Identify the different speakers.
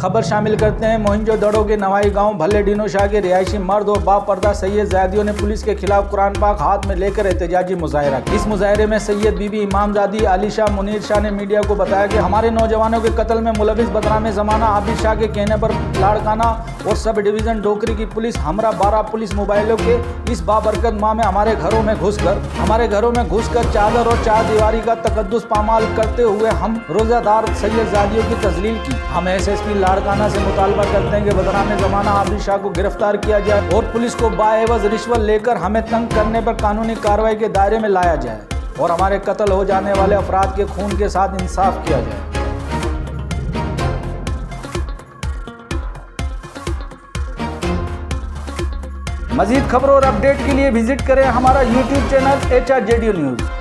Speaker 1: खबर शामिल करते हैं मोहनजोदड़ो के नवाई गांव भल्लेडीनो शाह के रिहायशी मर्द और बापर्दा सैयद ज़ैदियों ने पुलिस के खिलाफ कुरान पाक हाथ में लेकर एहतजाजी मुजाहिरा किया। इस मुजाहिरे में सैयद बीबी इमामजादी आली शाह मुनीर शाह ने मीडिया को बताया कि हमारे नौजवानों के कत्ल में मुलविस बदनाम ज़माना आबिद शाह के कहने पर लाड़काना और सब डिवीज़न डोकरी की पुलिस हमरा 12 पुलिस मोबाइलों के इस बाबरकत माह में हमारे घरों में घुसकर चादर और चार दीवारी का तकद्दुस पामाल करते हुए हम रोज़ादार सैयद ज़ादियों की तजलील की। हम SSP लाड़काना से मुतालबा करते हैं कि बदनाम ज़माना आबिद शाह को गिरफ्तार किया जाए और पुलिस को बाएवज रिश्वत लेकर हमें तंग करने पर कानूनी कार्रवाई के दायरे में लाया जाए और हमारे कत्ल हो जाने वाले अफराद के खून के साथ इंसाफ किया जाए। मज़ीद खबरों और अपडेट के लिए विजिट करें हमारा YouTube चैनल HRJDO न्यूज़।